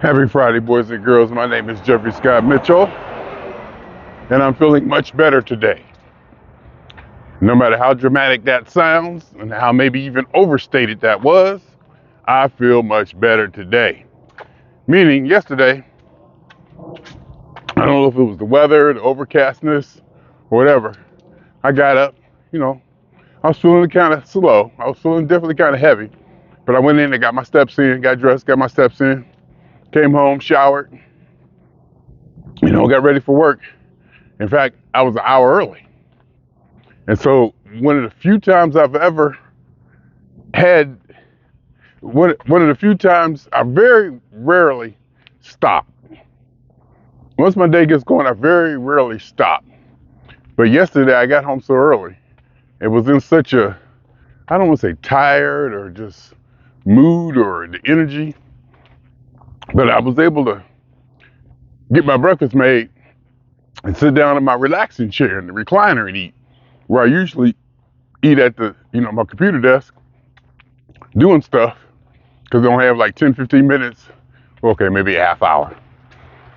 Happy Friday, boys and girls. My name is Jeffery Scott Mitchell, and I'm feeling much better today. No matter how dramatic that sounds and how maybe even overstated that was, I feel much better today. Meaning, yesterday, I don't know if it was the weather, the overcastness, or whatever. I got up, I was feeling kind of slow. I was feeling definitely kind of heavy. But I went in and got my steps in, got dressed, got my steps in, came home, showered, got ready for work. In fact, I was an hour early. And so one of the few times I've ever had, one of the few times I very rarely stop. Once my day gets going, I very rarely stop. But yesterday I got home so early. It was in such a, I don't want to say tired or just mood or the energy, but I was able to get my breakfast made and sit down in my relaxing chair in the recliner and eat, where I usually eat at the, my computer desk doing stuff, because I don't have like 10, 15 minutes, okay, maybe a half hour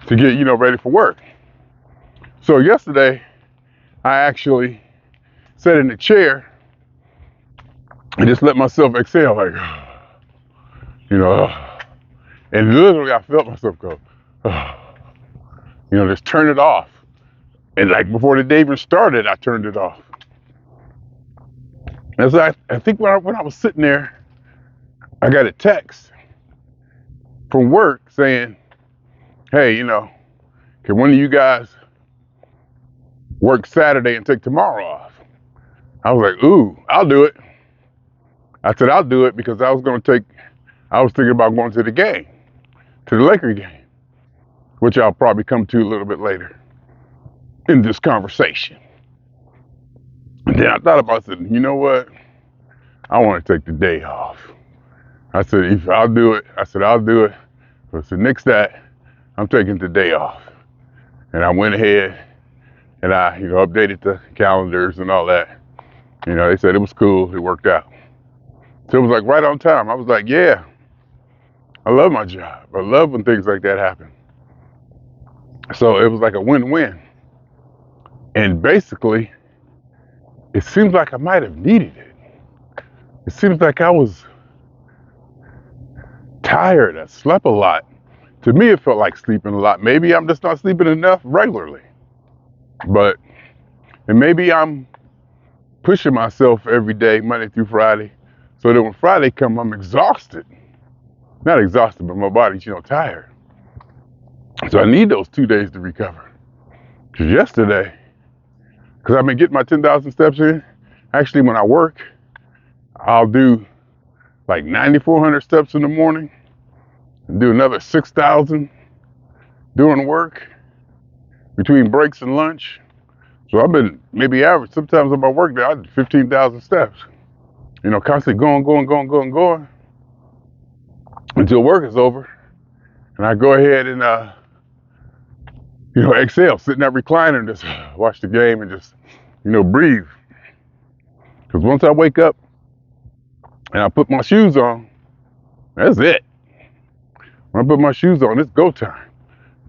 to get, ready for work. So yesterday, I actually sat in the chair and just let myself exhale, like, and literally I felt myself go, just turn it off. And like before the day even started, I turned it off. And so I think when I was sitting there, I got a text from work saying, hey, can one of you guys work Saturday and take tomorrow off? I was like, ooh, I'll do it. I said, I'll do it because I was thinking about going to the game, to the Laker game, which I'll probably come to a little bit later in this conversation. And then I thought about it, you know what? I want to take the day off. I said, if I'll do it, I'll do it. But so next that, I'm taking the day off. And I went ahead and I, updated the calendars and all that. They said it was cool. It worked out. So it was like right on time. I was like, yeah, I love my job. I love when things like that happen. So it was like a win-win. And basically, it seems like I might have needed it. It seems like I was tired. I slept a lot. To me, it felt like sleeping a lot. Maybe I'm just not sleeping enough regularly. And maybe I'm pushing myself every day, Monday through Friday, so that when Friday comes, I'm exhausted. Not exhausted, but my body's, tired. So I need those 2 days to recover. Because yesterday, because I've been getting my 10,000 steps in, actually when I work, I'll do like 9,400 steps in the morning and do another 6,000 during work between breaks and lunch. So I've been maybe average, sometimes on my work day, I did 15,000 steps. Constantly going until work is over. And I go ahead and, exhale, sit in that recliner and just watch the game and just, breathe. Because once I wake up and I put my shoes on, that's it. When I put my shoes on, it's go time.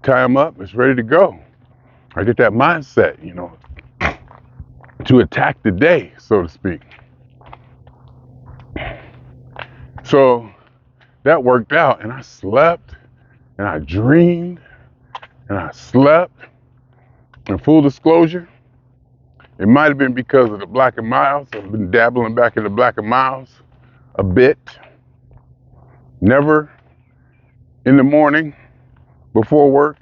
Tie them up, it's ready to go. I get that mindset, to attack the day, so to speak. So that worked out, and I slept, and I dreamed, and I slept. And full disclosure, it might have been because of the Black and Milds. I've been dabbling back in the Black and Milds a bit. Never in the morning before work.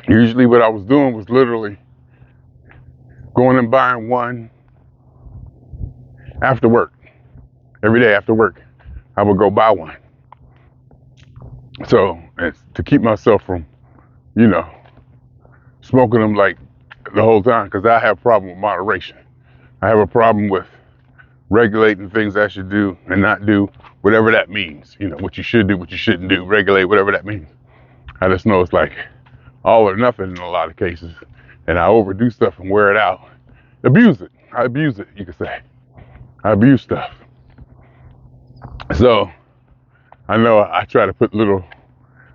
Usually what I was doing was literally going and buying one after work. Every day after work, I would go buy one. So, to keep myself from, smoking them like the whole time, because I have a problem with moderation. I have a problem with regulating things I should do and not do, whatever that means. What you should do, what you shouldn't do, regulate, whatever that means. I just know it's like all or nothing in a lot of cases. And I overdo stuff and wear it out. Abuse it. I abuse it, you could say. I abuse stuff. So I know I try to put little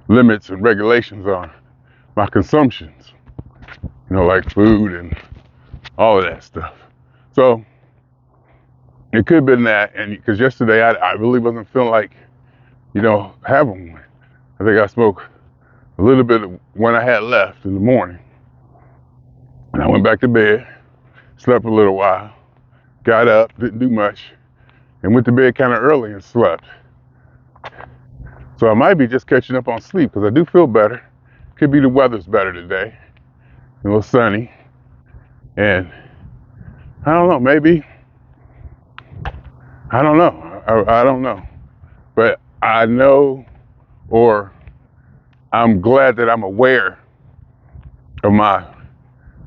limits and regulations on my consumptions, like food and all of that stuff. So it could have been that, and because yesterday I really wasn't feeling like, having one. I think I smoked a little bit of when I had left in the morning. And I went back to bed, slept a little while, got up, didn't do much, and went to bed kind of early and slept. So I might be just catching up on sleep because I do feel better. Could be the weather's better today, a little sunny, and I don't know, maybe, I don't know, I don't know. But I know, or I'm glad that I'm aware of my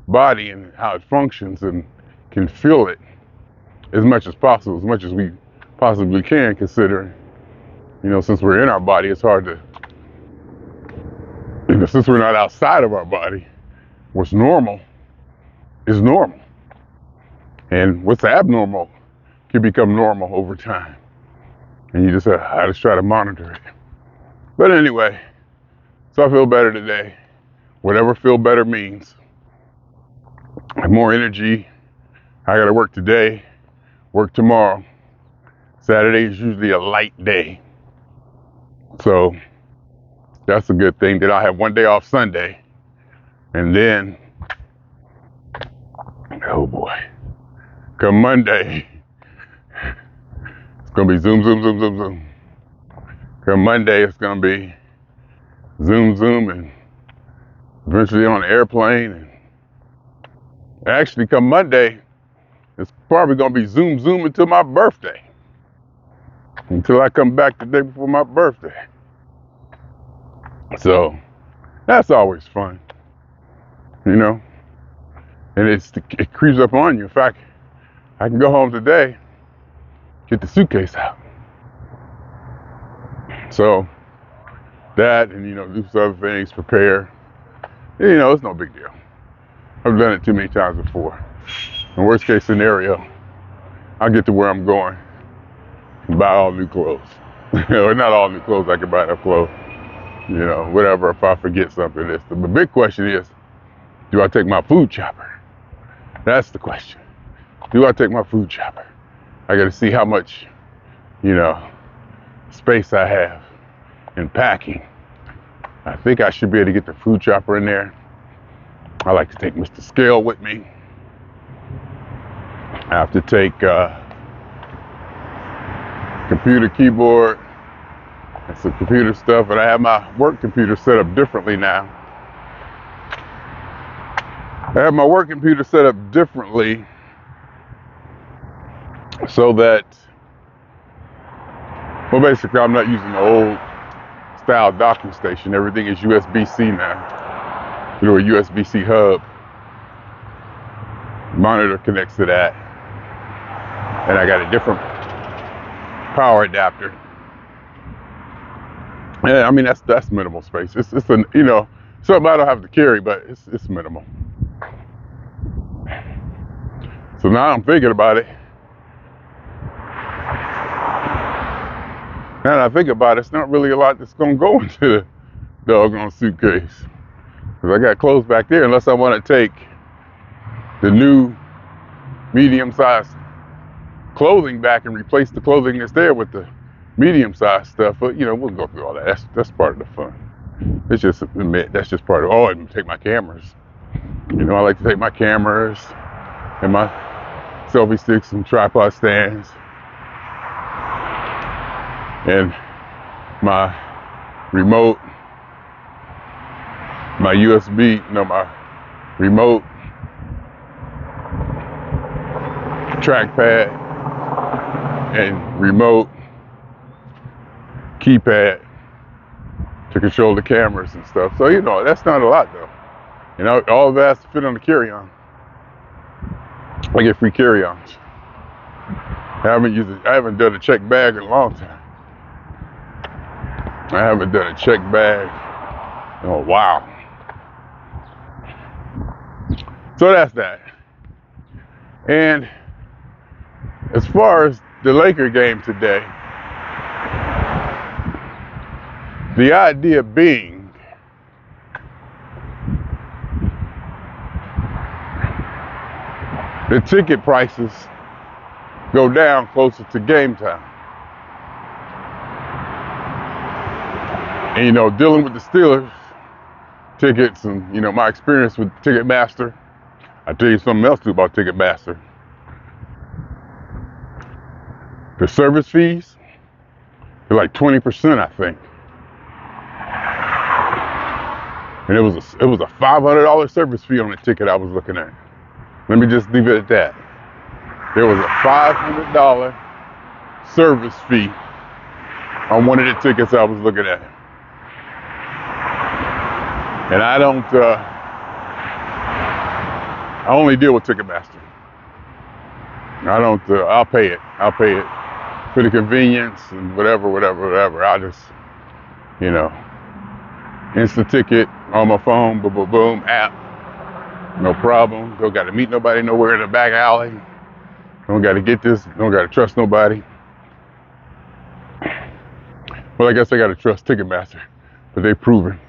body and how it functions and can feel it as much as possible, as much as we possibly can, considering, since we're in our body, it's hard to, since we're not outside of our body, what's normal is normal. And what's abnormal can become normal over time. And you just I just try to monitor it. But anyway, so I feel better today. Whatever feel better means. I have more energy. I gotta work today, work tomorrow. Saturday is usually a light day. So that's a good thing. Then I have one day off Sunday. And then, oh boy, come Monday, it's gonna be zoom, zoom, zoom, zoom, zoom. Come Monday, it's gonna be zoom, zoom, and eventually on an airplane. And actually, come Monday, it's probably gonna be zoom, zoom until my birthday. Until I come back the day before my birthday. So that's always fun, and it creeps up on you. In fact, I can go home today, get the suitcase out. So that, and do some other things, prepare. It's no big deal. I've done it too many times before. In worst case scenario, I'll get to where I'm going and buy all new clothes. Not all new clothes, I can buy enough clothes. Whatever, if I forget something. The big question is, do I take my food chopper? That's the question. Do I take my food chopper? I got to see how much, space I have in packing. I think I should be able to get the food chopper in there. I like to take Mr. Scale with me. I have to take computer, keyboard, and some computer stuff, and I have my work computer set up differently now. I have my work computer set up differently so that, basically I'm not using the old style docking station. Everything is USB-C now. A USB-C hub. Monitor connects to that. And I got a different power adapter. Yeah, I mean, that's minimal space. It's something I don't have to carry, but it's minimal. So now I'm thinking about it. Now that I think about it, it's not really a lot that's gonna go into the doggone suitcase. Because I got clothes back there, unless I want to take the new medium-sized clothing back and replace the clothing that's there with the medium-sized stuff. But we'll go through all that. That's part of the fun. It's just that's just part of. Oh, and take my cameras. I like to take my cameras and my selfie sticks and tripod stands and my remote, my USB, my remote trackpad and remote keypad to control the cameras and stuff. So that's not a lot though. All of that has to fit on the carry-on. I get free carry-ons. I haven't done a check bag in a long time. I haven't done a check bag in a while. So that's that. And as far as the Laker game today, the idea being the ticket prices go down closer to game time. And, you know, dealing with the Steelers tickets and, you know, my experience with Ticketmaster, I'll tell you something else too about Ticketmaster. The service fees, they're like 20%, I think. And it was a $500 service fee on the ticket I was looking at. Let me just leave it at that. There was a $500 service fee on one of the tickets I was looking at. And I only deal with Ticketmaster. I'll pay it. I'll pay it for the convenience and whatever. I'll just, you know, instant ticket on my phone, boom, boom, boom, app. No problem. Don't got to meet nobody nowhere in the back alley. Don't got to get this. Don't got to trust nobody. Well, I guess I got to trust Ticketmaster, but they've proven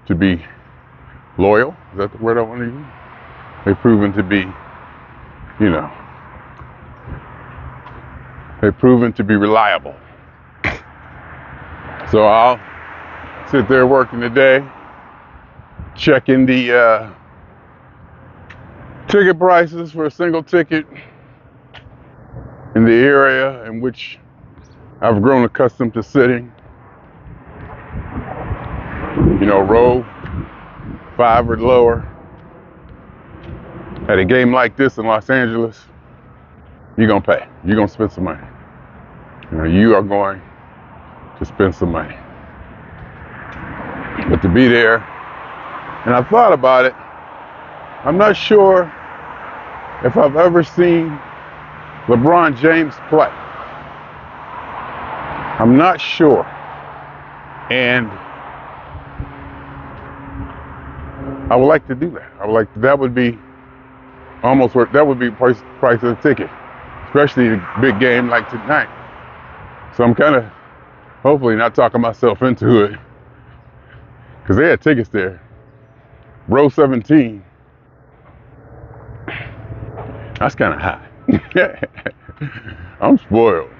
to be loyal. Is that the word I want to use? They've proven to be, you know, they've proven to be reliable. So I'll sit there working today, checking the ticket prices for a single ticket in the area in which I've grown accustomed to sitting. You know, row 5 or lower. At a game like this in Los Angeles, you're gonna pay. You're gonna spend some money. You know, you are going to spend some money. But to be there, and I thought about it, I'm not sure if I've ever seen LeBron James play. I'm not sure. And I would like to do that. That would be almost worth, that would be price of the ticket, especially a big game like tonight. So I'm kind of hopefully not talking myself into it, because they had tickets there. Row 17, that's kind of high. I'm spoiled.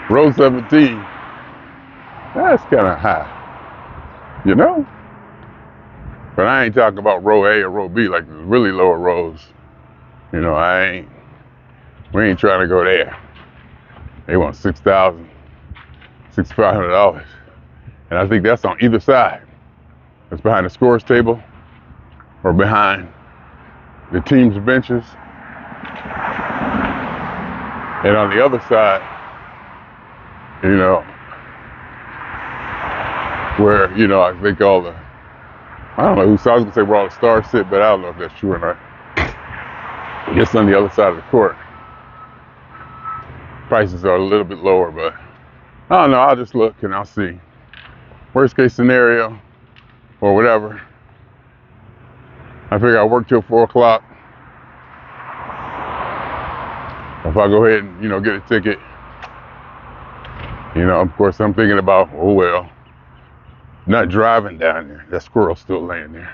Row 17, that's kind of high, you know? But I ain't talking about row A or row B, like the really lower rows. You know, we ain't trying to go there. They want $6,000, $6,500. And I think that's on either side. It's behind the scores table or behind the team's benches. And on the other side, you know, where, you know, I think all the, I don't know who, so I was gonna say where all the stars sit, but I don't know if that's true or not. I guess on the other side of the court, prices are a little bit lower, but I don't know, I'll just look and I'll see. Worst case scenario, or whatever, I figure I'll work till 4 o'clock. If I go ahead and, you know, get a ticket, you know, of course I'm thinking about, oh well, not driving down there. That squirrel's still laying there.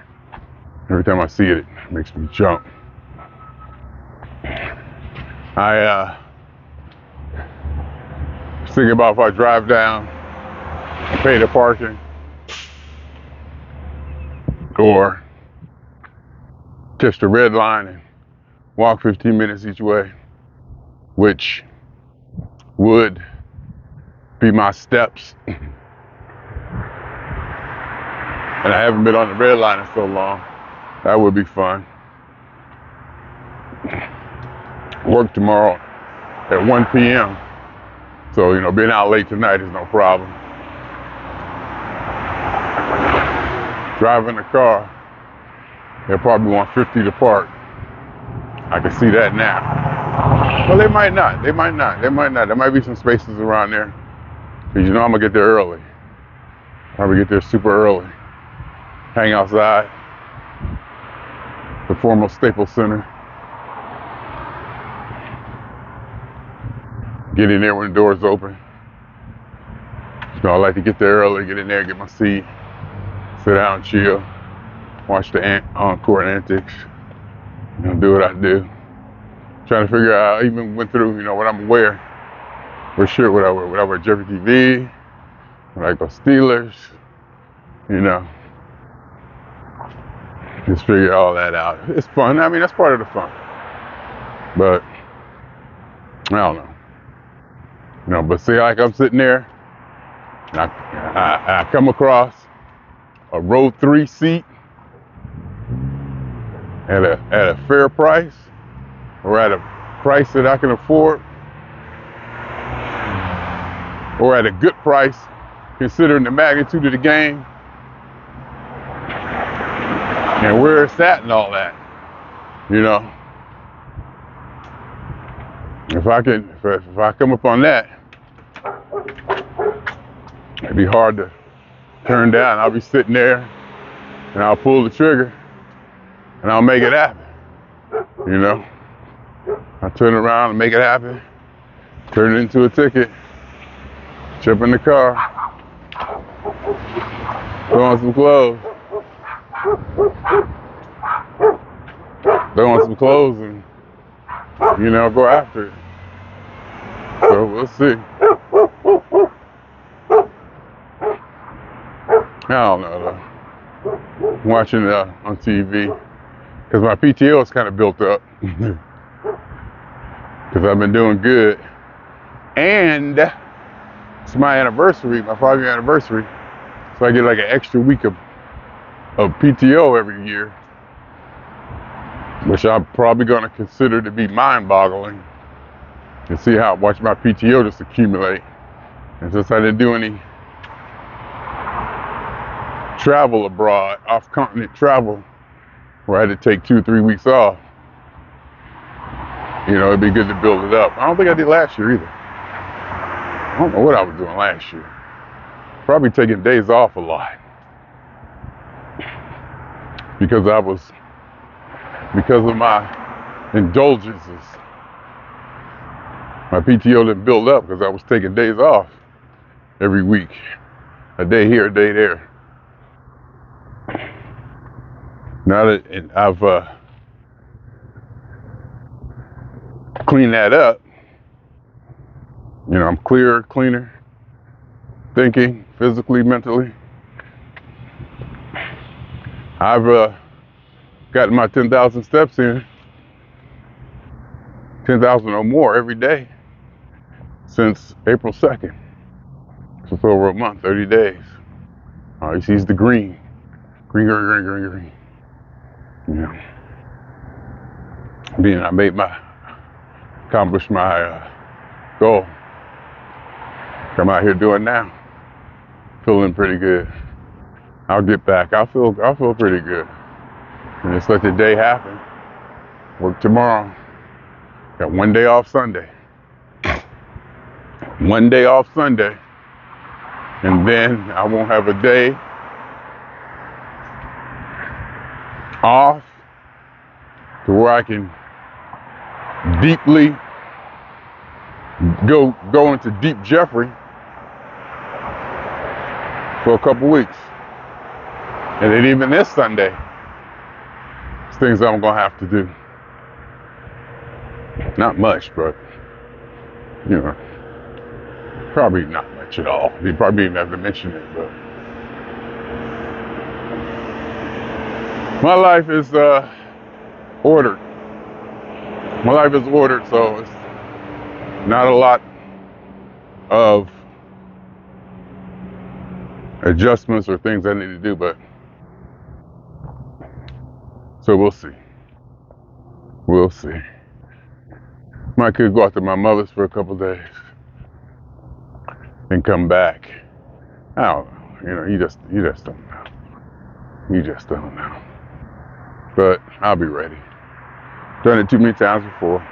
Every time I see it, it makes me jump. I was thinking about if I drive down and pay the parking, or catch the red line and walk 15 minutes each way, which would be my steps. And I haven't been on the red line in so long. That would be fun. Work tomorrow at 1 p.m. So, you know, being out late tonight is no problem. Driving the car, they'll probably want 50 to park. I can see that now. Well, they might not. There might be some spaces around there. Because, you know, I'm gonna get there early. Probably get there super early. Hang outside the former Staples Center. Get in there when the doors open. So I like to get there early, get in there, get my seat, sit down, chill, watch the on-court antics, you know, do what I do. Trying to figure out, I even went through, what I'm wear. What shirt would I wear? Would I wear Jeffery TV? Would I go Steelers? Just figure all that out. It's fun. I mean, that's part of the fun. But, I don't know. But see, like I'm sitting there, and I come across a row 3 seat at a fair price, or at a price that I can afford, or at a good price considering the magnitude of the game and where it's at and all that. If I come upon that, it'd be hard to turn down. I'll be sitting there and I'll pull the trigger and I'll make it happen. I turn around and make it happen, turn it into a ticket, jump in the car, throw on some clothes, and, go after it. So we'll see. I don't know though. I'm watching it on TV because my PTO is kind of built up because I've been doing good, and it's my anniversary, my 5-year anniversary, so I get like an extra week of PTO every year, which I'm probably going to consider to be mind-boggling, and see how watch my PTO just accumulate. And since I didn't do any travel abroad, off-continent travel, where I had to take 2-3 weeks off, it'd be good to build it up. I don't think I did last year either. I don't know what I was doing last year. Probably taking days off a lot. Because of my indulgences. My PTO didn't build up because I was taking days off every week. A day here, a day there. Now that I've cleaned that up, I'm cleaner, thinking, physically, mentally. I've gotten my 10,000 steps in, 10,000 or more every day since April 2nd. So for over a month, 30 days. You see the green. Green. I accomplished my goal. I'm out here doing now. Feeling pretty good. I'll get back. I'll feel pretty good. And just let the day happen. Work tomorrow. Got 1 day off Sunday. 1 day off Sunday. And then I won't have a day off to where I can deeply go into deep Jeffery for a couple weeks. And then even this Sunday, there's things I'm gonna have to do. Not much, but probably not much at all. You probably even have to mention it, but my life is ordered. My life is ordered, so it's not a lot of adjustments or things I need to do, but so we'll see. We'll see. Might could go out to my mother's for a couple days and come back. I don't know. You just don't know. You just don't know. But I'll be ready. Done it too many times before.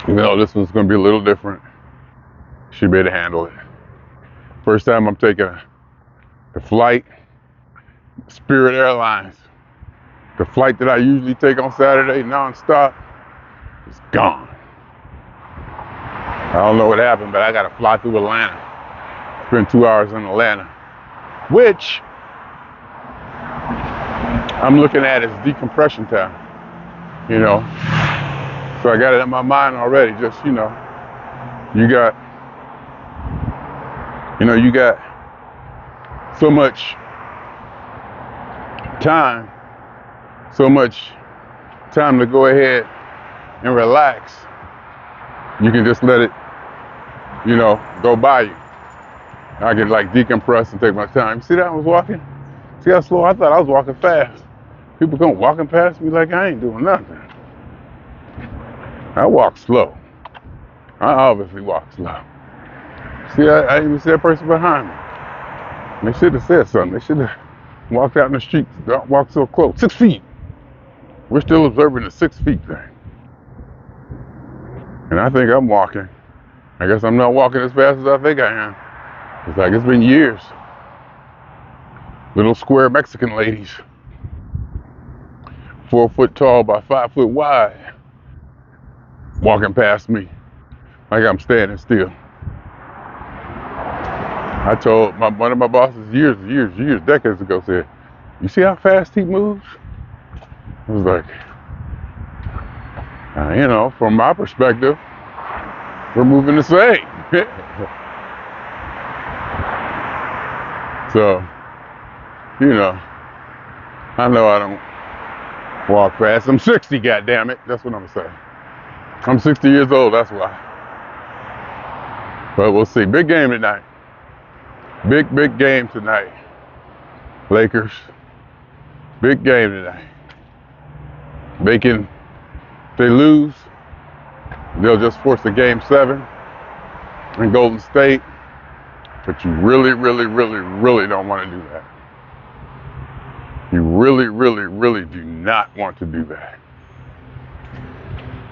This one's gonna be a little different. Should be able to handle it. First time I'm taking a flight, Spirit Airlines. The flight that I usually take on Saturday nonstop is gone. I don't know what happened, but I gotta fly through Atlanta. Spend 2 hours in Atlanta, which I'm looking at as decompression time. So I got it in my mind already. Just, you got so much time, so much time to go ahead and relax. You can just let it, go by you. I can like decompress and take my time. See that I was walking? See how slow? I thought I was walking fast. People come walking past me like I ain't doing nothing. I walk slow. I obviously walk slow. See, I didn't even see that person behind me. They should have said something. They should have walked out in the street. Don't walk so close. 6 feet. We're still observing the 6 feet thing. And I think I'm walking. I guess I'm not walking as fast as I think I am. It's like it's been years. Little square Mexican ladies, 4 foot tall by 5 foot wide, walking past me like I'm standing still. I told one of my bosses years, decades ago, said, "You see how fast he moves?" I was like, from my perspective, we're moving the same. So, I know I don't walk fast. I'm 60, goddammit. That's what I'm saying. I'm 60 years old, that's why. But we'll see. Big game tonight. Big game tonight. Lakers. Big game tonight. If they lose, they'll just force a game 7 in Golden State. But you really don't want to do that. You really do not want to do that.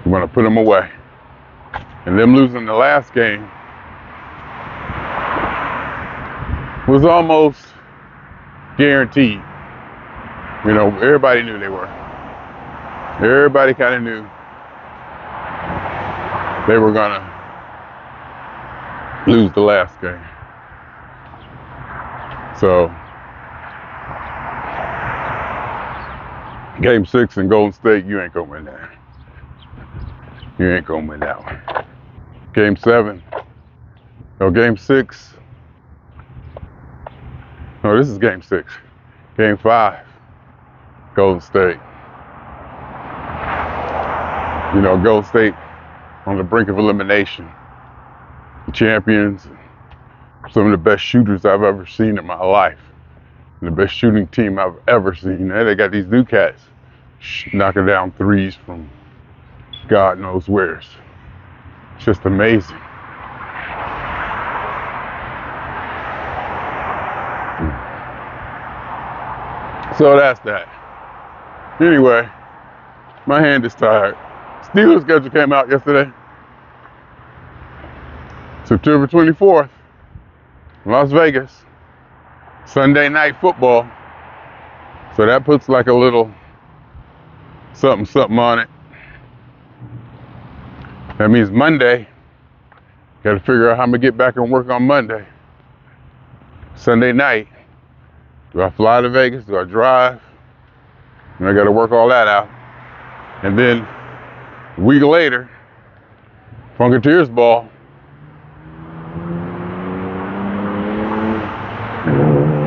You want to put them away. And them losing the last game was almost guaranteed. Everybody knew they were. Everybody kind of knew they were going to lose the last game. So, game 6 in Golden State, you ain't going to win that. You ain't going to win that one. Game 7. No, game 6. No, this is game 6. Game 5. Golden State. Golden State on the brink of elimination. The champions. Some of the best shooters I've ever seen in my life. And the best shooting team I've ever seen. And they got these new cats knocking down threes from God knows where's. It's just amazing. So that's that. Anyway, my hand is tired. Steelers schedule came out yesterday. September 24th, Las Vegas. Sunday night football. So that puts like a little something on it. That means Monday, got to figure out how I'm going to get back and work on Monday. Sunday night, do I fly to Vegas? Do I drive? And I got to work all that out. And then a week later, Funketeers ball.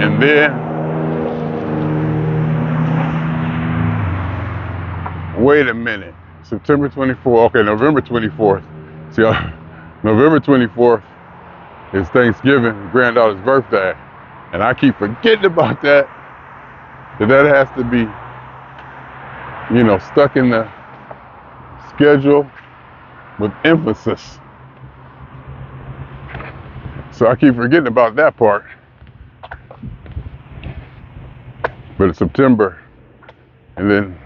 And then, wait a minute, September 24th, okay, November 24th. See, November 24th is Thanksgiving, granddaughter's birthday. And I keep forgetting about that has to be, stuck in the schedule with emphasis. So I keep forgetting about that part. But it's September, and then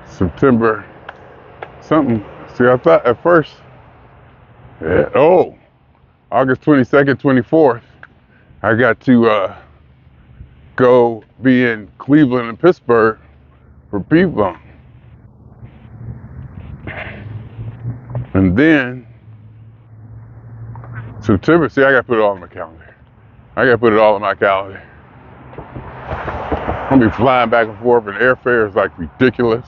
September something. See, I thought at first, August 22nd, 24th, I got to go be in Cleveland and Pittsburgh for P-Bump. And then September, see, I got to put it all in my calendar. I'm going to be flying back and forth, and airfare is like ridiculous.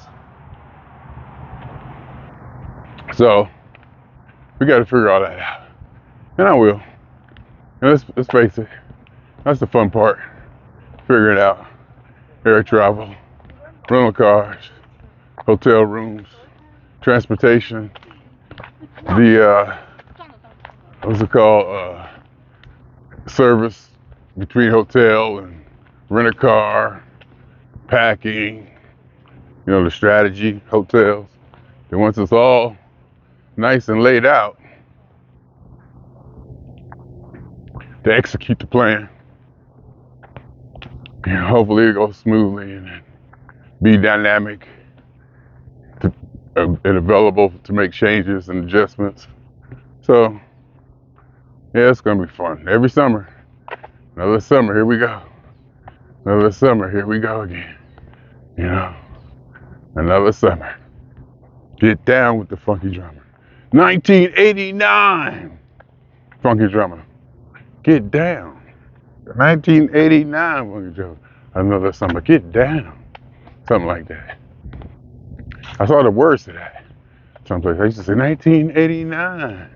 So we got to figure all that out, and I will. And let's face it, that's the fun part. Figure it out. Air travel, rental cars, hotel rooms, transportation, the what's it called? Service between hotel and rent a car, packing, the strategy, hotels. And once it's all nice and laid out, to execute the plan, hopefully it goes smoothly and be dynamic and available to make changes and adjustments. So, yeah, it's gonna be fun. Every summer, another summer, here we go. Another summer, here we go again. Another summer. Get down with the funky drummer. 1989, funky drummer. Get down. 1989, funky drummer. Another summer. Get down. Something like that. I saw the words to that. Someplace I used to say 1989.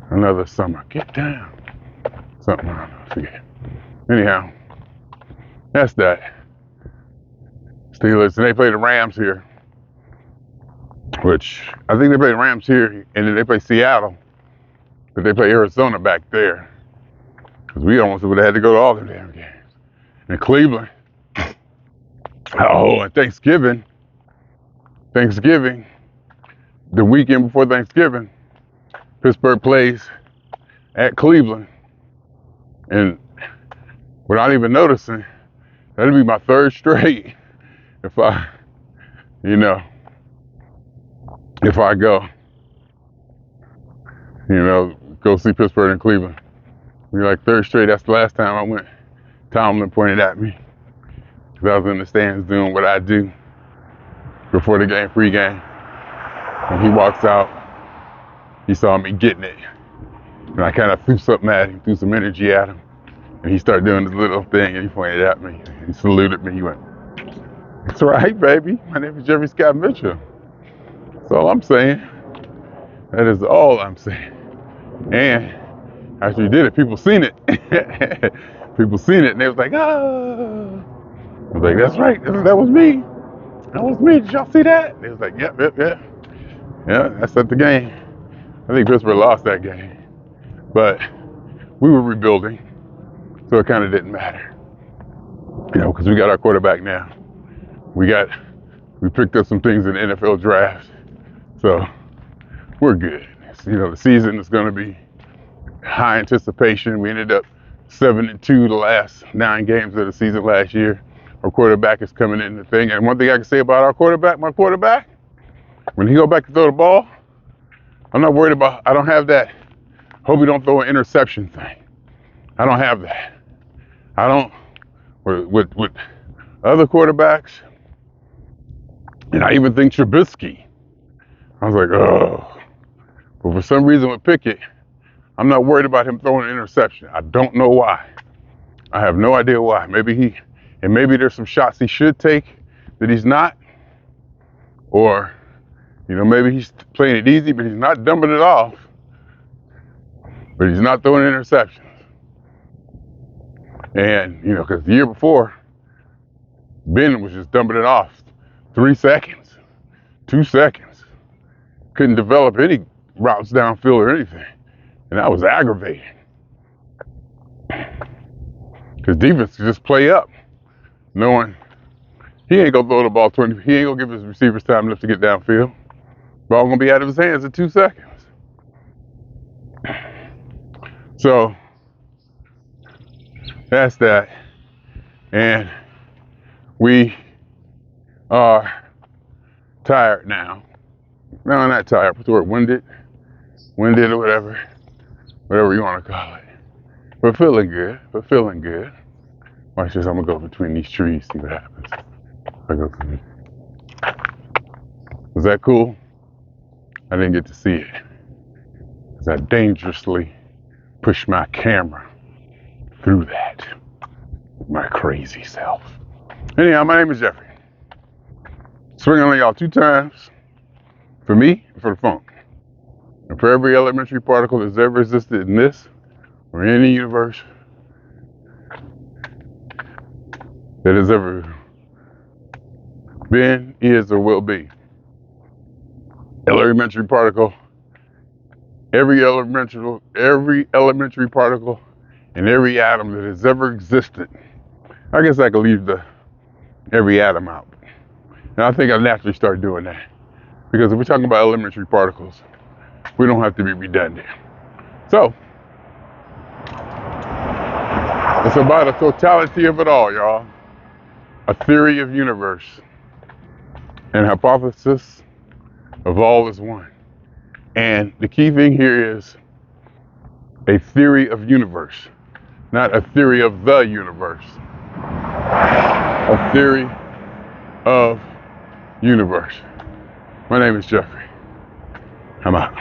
Another summer. Get down. Something, I don't know, I forget. Anyhow, that's that. Steelers, and they play the Rams here, which I think they play the Rams here, and then they play Seattle, but they play Arizona back there, because we almost would have had to go to all them damn games. And Cleveland, and Thanksgiving, the weekend before Thanksgiving, Pittsburgh plays at Cleveland, and without even noticing, that'll be my third straight if I go see Pittsburgh and Cleveland. We're like third straight. That's the last time I went. Tomlin pointed at me because I was in the stands doing what I do before the game, pregame. When he walks out, he saw me getting it. And I kind of threw something at him, threw some energy at him. And he started doing this little thing, and he pointed at me. He saluted me. He went, "That's right, baby. My name is Jeffery Scott Mitchell." That's all I'm saying. That is all I'm saying. And after he did it, people seen it. People seen it, and they was like, "Oh." I was like, "That's right. That was me. That was me. Did y'all see that?" They was like, "Yep. Yeah, that's at the game." I think Pittsburgh lost that game. But we were rebuilding, so it kind of didn't matter. Because we got our quarterback now. We picked up some things in the NFL draft. So we're good. The season is going to be high anticipation. We ended up 7-2 the last 9 games of the season last year. Our quarterback is coming in the thing. And one thing I can say about my quarterback, when he go back to throw the ball, I'm not worried about, I don't have that, hope he don't throw an interception thing. I don't have that. I don't, with other quarterbacks, and I even think Trubisky, I was like, oh. But for some reason with Pickett, I'm not worried about him throwing an interception. I don't know why. I have no idea why. Maybe there's some shots he should take that he's not. Or, maybe he's playing it easy, but he's not dumping it off. But he's not throwing interceptions. And, because the year before, Ben was just dumping it off 3 seconds, 2 seconds. Couldn't develop any routes downfield or anything. And that was aggravating. Because defense just play up, knowing he ain't gonna throw the ball 20, he ain't gonna give his receivers time enough to get downfield. Ball gonna be out of his hands in 2 seconds. So that's that. And we are tired now. No, I'm not tired. What's the word? Winded or whatever you want to call it. But feeling good. Watch this. I'm gonna go between these trees, see what happens. I go through. Was that cool? I didn't get to see it, because I dangerously pushed my camera through that with my crazy self. Anyhow, my name is Jeffrey. Swinging on y'all 2 times. for me, for the funk. And for every elementary particle that's ever existed in this or any universe that has ever been, is, or will be. Elementary particle, every elementary particle and every atom that has ever existed. I guess I could leave the every atom out. And I think I naturally start doing that. Because if we're talking about elementary particles, we don't have to be redundant. So, it's about a totality of it all, y'all. A theory of universe. And hypothesis of all is one. And the key thing here is a theory of universe, not a theory of the universe. A theory of universe. My name is Jeffrey. I'm out.